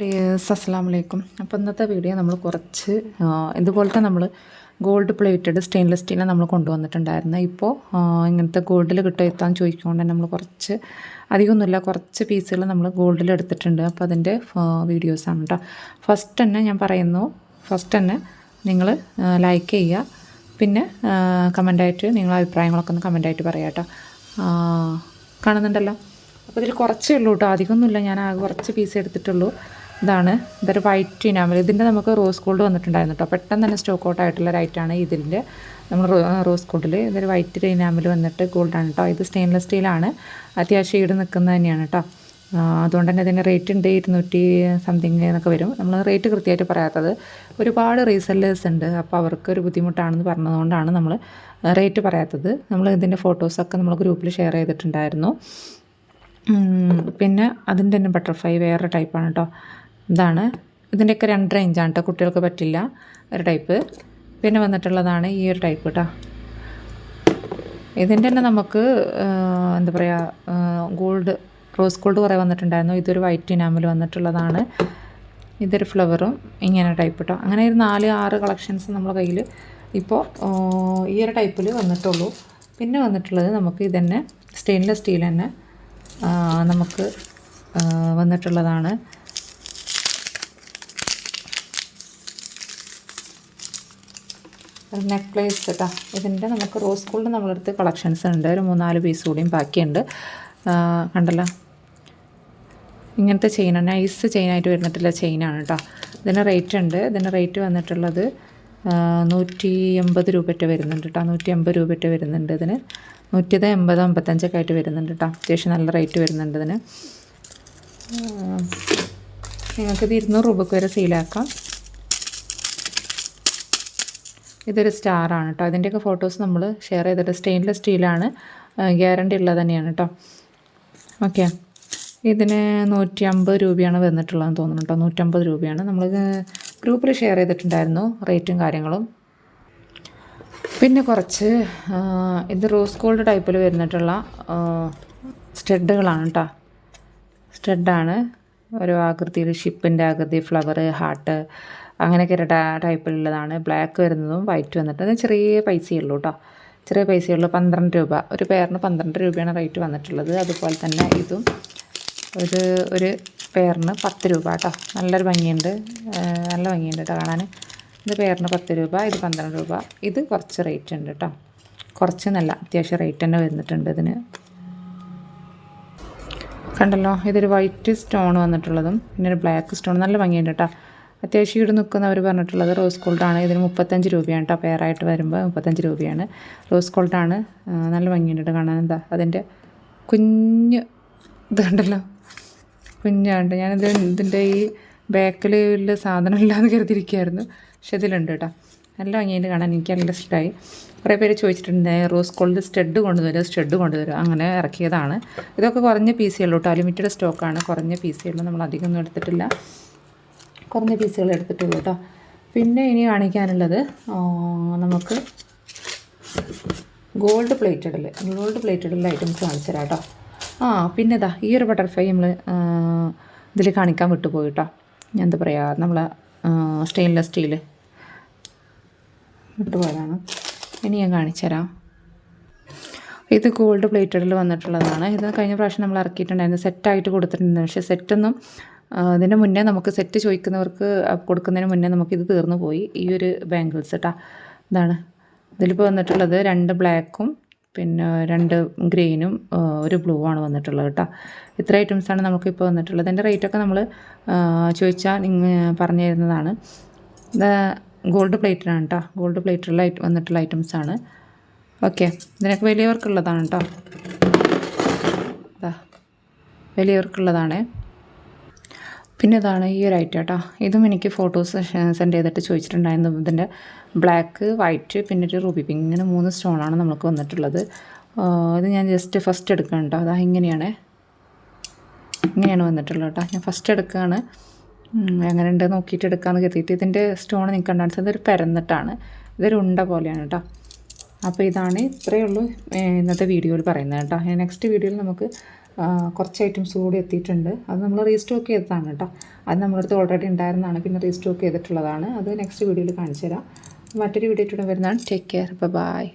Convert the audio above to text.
അസ്സലാമലൈക്കും. അപ്പോൾ ഇന്നത്തെ വീഡിയോ നമ്മൾ കുറച്ച് ഇതുപോലത്തെ നമ്മൾ ഗോൾഡ് പ്ലേറ്റഡ് സ്റ്റെയിൻലെസ് സ്റ്റീൽ നമ്മൾ കൊണ്ടുവന്നിട്ടുണ്ടായിരുന്നു. ഇപ്പോൾ ഇങ്ങനത്തെ ഗോൾഡിൽ എത്താൻ ചോദിക്കുകൊണ്ട് നമ്മൾ കുറച്ച് അധികമൊന്നുമില്ല, കുറച്ച് പീസുകൾ നമ്മൾ ഗോൾഡിൽ എടുത്തിട്ടുണ്ട്. അപ്പോൾ അതിൻ്റെ വീഡിയോസാണ് കേട്ടോ. ഫസ്റ്റ് തന്നെ ഞാൻ പറയുന്നു, ഫസ്റ്റ് തന്നെ നിങ്ങൾ ലൈക്ക് ചെയ്യുക, പിന്നെ കമൻ്റായിട്ട് നിങ്ങളെ അഭിപ്രായങ്ങളൊക്കെ ഒന്ന് കമൻ്റായിട്ട് പറയാം കേട്ടോ. കാണുന്നുണ്ടല്ലോ. അപ്പോൾ ഇതിൽ കുറച്ചേ ഉള്ളൂ കേട്ടോ, അധികമൊന്നുമില്ല. ഞാൻ ആകെ കുറച്ച് പീസ് എടുത്തിട്ടുള്ളൂ. ഇതൊരു വൈറ്റ് ഇനാമൽ. ഇതിൻ്റെ നമുക്ക് റോസ് ഗോൾഡ് വന്നിട്ടുണ്ടായിരുന്നു കേട്ടോ. പെട്ടെന്ന് തന്നെ സ്റ്റോക്ക് ഔട്ട് ആയിട്ടുള്ള റൈറ്റാണ് ഇതിൻ്റെ. നമ്മൾ റോസ് ഗോൾഡിൽ ഇതൊരു വൈറ്റ് ഇനാമൽ വന്നിട്ട് ഗോൾഡാണ് കേട്ടോ. ഇത് സ്റ്റെയിൻലെസ് സ്റ്റീലാണ്, അത്യാവശ്യം ഈട് നിൽക്കുന്നത് തന്നെയാണ് കേട്ടോ. അതുകൊണ്ട് തന്നെ ഇതിൻ്റെ റേറ്റ് ഉണ്ട് 200 സംതിങ് എന്നൊക്കെ വരും. നമ്മൾ റേറ്റ് കൃത്യമായിട്ട് പറയാത്തത്, ഒരുപാട് റീസെല്ലേഴ്സ് ഉണ്ട്. അപ്പോൾ അവർക്കൊരു ബുദ്ധിമുട്ടാണെന്ന് പറഞ്ഞതുകൊണ്ടാണ് നമ്മൾ റേറ്റ് പറയാത്തത്. നമ്മൾ ഇതിൻ്റെ ഫോട്ടോസൊക്കെ നമ്മൾ ഗ്രൂപ്പിൽ ഷെയർ ചെയ്തിട്ടുണ്ടായിരുന്നു. പിന്നെ അതിൻ്റെ തന്നെ ബട്ടർഫ്ലൈ വേറെ ടൈപ്പാണ് കേട്ടോ. ഇതിൻ്റെയൊക്കെ 2 റേഞ്ചാണ് കേട്ടോ, കുട്ടികൾക്ക് പറ്റില്ല ഒരു ടൈപ്പ്. പിന്നെ വന്നിട്ടുള്ളതാണ് ഈ ഒരു ടൈപ്പ് കേട്ടോ. ഇതിൻ്റെ തന്നെ നമുക്ക് എന്താ പറയുക, റോസ് ഗോൾഡ് കുറേ വന്നിട്ടുണ്ടായിരുന്നു. ഇതൊരു വൈറ്റ് ഇനാമൽ വന്നിട്ടുള്ളതാണ്. ഇതൊരു ഫ്ലവറും ഇങ്ങനെ ടൈപ്പ് കേട്ടോ. അങ്ങനെ ഒരു 4-6 കളക്ഷൻസ് നമ്മുടെ കയ്യിൽ ഇപ്പോൾ ഈ ഒരു ടൈപ്പിൽ വന്നിട്ടുള്ളൂ. പിന്നെ വന്നിട്ടുള്ളത് നമുക്ക് ഇതന്നെ സ്റ്റെയിൻലെസ് സ്റ്റീൽ തന്നെ നമുക്ക് വന്നിട്ടുള്ളതാണ്. നെക്ലേസ് കേട്ടോ. ഇതിൻ്റെ നമുക്ക് റോസ് ഗോൾഡ് നമ്മളെടുത്ത് കളക്ഷൻസ് ഉണ്ട്. ഒരു 3-4 പീസ് കൂടിയും ബാക്കിയുണ്ട്. കണ്ടല്ലോ, ഇങ്ങനത്തെ ചെയിനാണ്, നൈസ് ചെയിനായിട്ട് വരുന്നിട്ടുള്ള ചെയിനാണ് കേട്ടോ. ഇതിന് റേറ്റ് ഉണ്ട്. ഇതിന് റേറ്റ് വന്നിട്ടുള്ളത് 180 രൂപ വരുന്നുണ്ട് കേട്ടോ. 180 രൂപ വരുന്നുണ്ട് ഇതിന്. 180-155 ആയിട്ട് വരുന്നുണ്ട് കേട്ടോ. അത്യാവശ്യം നല്ല റേറ്റ് വരുന്നുണ്ട് ഇതിന്. നിങ്ങൾക്കിത് 200 രൂപയ്ക്ക് വരെ സെയിലാക്കാം. ഇതൊരു സ്റ്റാറാണ് കേട്ടോ. ഇതിൻ്റെയൊക്കെ ഫോട്ടോസ് നമ്മൾ ഷെയർ ചെയ്തിട്ട്, സ്റ്റെയിൻലെസ് സ്റ്റീലാണ്, ഗ്യാരണ്ടി ഉള്ളത് തന്നെയാണ് കേട്ടോ. ഓക്കെ, ഇതിന് 150 രൂപയാണ് വന്നിട്ടുള്ളതെന്ന് തോന്നുന്നു കേട്ടോ. 150 രൂപയാണ്. നമ്മൾ ഗ്രൂപ്പിൽ ഷെയർ ചെയ്തിട്ടുണ്ടായിരുന്നു റേറ്റും കാര്യങ്ങളും. പിന്നെ കുറച്ച് ഇത് റോസ് ഗോൾഡ് ടൈപ്പിൽ വരുന്നിട്ടുള്ള സ്റ്റഡുകളാണ് കേട്ടോ. സ്റ്റഡാണ്, ഓരോ ആകൃതിയിൽ, ഷിപ്പിൻ്റെ ആകൃതി, ഫ്ലവർ, ഹാർട്ട്, അങ്ങനെയൊക്കെ ഒരു ടൈപ്പിലുള്ളതാണ്. ബ്ലാക്ക് വരുന്നതും വൈറ്റ് വന്നിട്ട് അത് ചെറിയ പൈസയുള്ളൂ കേട്ടോ. ചെറിയ പൈസയുള്ളൂ. 12 രൂപ ഒരു പെയറിന് 12 രൂപയാണ് റേറ്റ് വന്നിട്ടുള്ളത്. അതുപോലെ തന്നെ ഇതും ഒരു പെയറിന് 10 രൂപ കേട്ടോ. നല്ലൊരു ഭംഗിയുണ്ട്, നല്ല ഭംഗിയുണ്ട് കേട്ടോ കാണാൻ. ഇത് പെയറിന് 10 രൂപ, ഇത് 12 രൂപ. ഇത് കുറച്ച് റേറ്റ് ഉണ്ട് കേട്ടോ. കുറച്ച് നല്ല അത്യാവശ്യം റേറ്റ് തന്നെ വരുന്നിട്ടുണ്ട് ഇതിന്. കണ്ടല്ലോ, ഇതൊരു വൈറ്റ് സ്റ്റോൺ വന്നിട്ടുള്ളതും പിന്നെ ഒരു ബ്ലാക്ക് സ്റ്റോൺ, നല്ല ഭംഗിയുണ്ട് കേട്ടോ. അത്യാവശ്യം ഇവിടെ നിൽക്കുന്നവർ പറഞ്ഞിട്ടുള്ളത് റോസ് ഗോൾഡാണ്. ഇതിന് 35 രൂപയാണ് കേട്ടോ. പെയറായിട്ട് വരുമ്പോൾ 35 രൂപയാണ്. റോസ് ഗോൾഡാണ്, നല്ല ഭംഗിയുണ്ട് കേട്ടോ കാണാൻ. അതിൻ്റെ കുഞ്ഞ് ഇത് കണ്ടല്ലോ, കുഞ്ഞാണ്ട്. ഇതിൻ്റെ ഈ ബാക്കിൽ വലിയ സാധനം ഇല്ലാന്ന് കരുതിയിരിക്കുകയായിരുന്നു, പക്ഷെ ഇതിലുണ്ട് കേട്ടോ. നല്ല ഭംഗിയുണ്ട് കാണാൻ. എനിക്ക് നല്ല ഇഷ്ടമായി. കുറേ പേര് ചോദിച്ചിട്ടുണ്ട് റോസ് ഗോൾഡ് സ്റ്റഡ് കൊണ്ടുവരും. അങ്ങനെ ഇറക്കിയതാണ്. ഇതൊക്കെ കുറഞ്ഞ പീസേ ഉള്ളൂ കേട്ടോ. ലിമിറ്റഡ് സ്റ്റോക്കാണ്, കുറഞ്ഞ പീസേ ഉള്ളൂ. നമ്മൾ അധികമൊന്നും എടുത്തിട്ടില്ല, കുറഞ്ഞ പീസുകൾ എടുത്തിട്ടുള്ളൂ കേട്ടോ. പിന്നെ ഇനി കാണിക്കാനുള്ളത് നമുക്ക് ഗോൾഡ് പ്ലേറ്റഡിൽ ഐറ്റംസ് കാണിച്ചു തരാം കേട്ടോ. പിന്നെ ഈ ഒരു ബട്ടർഫ്ലൈ നമ്മൾ ഇതിൽ കാണിക്കാൻ വിട്ടുപോയി കേട്ടോ. എന്താ പറയുക, നമ്മൾ സ്റ്റെയിൻലെസ് സ്റ്റീൽ വിട്ടുപോയതാണ്. ഇനി ഞാൻ കാണിച്ചു തരാം. ഇത് ഗോൾഡ് പ്ലേറ്റഡിൽ വന്നിട്ടുള്ളതാണ്. ഇത് കഴിഞ്ഞ പ്രാവശ്യം നമ്മൾ ഇറക്കിയിട്ടുണ്ടായിരുന്നു, സെറ്റായിട്ട് കൊടുത്തിട്ടുണ്ട്. പക്ഷേ സെറ്റൊന്നും ഇതിന് മുന്നേ നമുക്ക് സെറ്റ് ചോദിക്കുന്നവർക്ക് കൊടുക്കുന്നതിന് മുന്നേ നമുക്കിത് തീർന്നു പോയി. ഈ ഒരു ബാംഗിൾസ് കേട്ടോ. ഇതിലിപ്പോൾ വന്നിട്ടുള്ളത് 2 ബ്ലാക്കും പിന്നെ 2 ഗ്രീനും ഒരു ബ്ലൂ ആണ് വന്നിട്ടുള്ളത് കേട്ടോ. ഇത്ര ഐറ്റംസാണ് നമുക്കിപ്പോൾ വന്നിട്ടുള്ളത്. അതിൻ്റെ റേറ്റൊക്കെ നമ്മൾ ചോദിച്ചാൽ പറഞ്ഞു തരുന്നതാണ്. ഇത് ഗോൾഡ് പ്ലേറ്റിലാണ് കേട്ടോ. ഗോൾഡ് പ്ലേറ്റിലുള്ള വന്നിട്ടുള്ള ഐറ്റംസാണ്. ഓക്കെ, ഇതിനൊക്കെ വലിയവർക്കുള്ളതാണ് കേട്ടോ. വലിയവർക്കുള്ളതാണ്. പിന്നെ ഈ ഒരു ഐറ്റം കേട്ടോ. ഇതും എനിക്ക് ഫോട്ടോസ് സെൻഡ് ചെയ്തിട്ട് ചോദിച്ചിട്ടുണ്ടായിരുന്നു. ഇതിൻ്റെ ബ്ലാക്ക്, വൈറ്റ്, പിന്നെ ഒരു റൂബി പിങ്ക്, ഇങ്ങനെ 3 സ്റ്റോണാണ് നമുക്ക് വന്നിട്ടുള്ളത്. ഇത് ഞാൻ ജസ്റ്റ് ഫസ്റ്റ് എടുക്കുകയാണ് കേട്ടോ. ഇങ്ങനെയാണ് വന്നിട്ടുള്ളത് കേട്ടോ. ഞാൻ ഫസ്റ്റ് എടുക്കുകയാണ്. എങ്ങനെ ഉണ്ട് നോക്കിയിട്ട് എടുക്കാമെന്ന് കരുതിയിട്ട്. ഇതിൻ്റെ സ്റ്റോൺ നിങ്ങൾക്ക് കണ്ടാൽ ഇതൊരു പരന്നിട്ടാണ്, ഇതൊരു ഉണ്ട പോലെയാണ് കേട്ടോ. അപ്പോൾ ഇത്രയേ ഉള്ളൂ ഇന്നത്തെ വീഡിയോയിൽ പറയുന്നത് കേട്ടോ. നെക്സ്റ്റ് വീഡിയോയിൽ നമുക്ക് കുറച്ച് ഐറ്റംസ് കൂടി എത്തിയിട്ടുണ്ട്. അത് നമ്മൾ റീസ്റ്റോക്ക് ചെയ്തതാണ് കേട്ടോ. അത് നമ്മുടെ അടുത്ത് ഓൾറെഡി ഉണ്ടായിരുന്നതാണ്, പിന്നെ റീസ്റ്റോക്ക് ചെയ്തിട്ടുള്ളതാണ്. അത് നെക്സ്റ്റ് വീഡിയോയിൽ കാണിച്ചു തരാം. മറ്റൊരു വീഡിയോ വരുന്നതാണ്. Take care, by.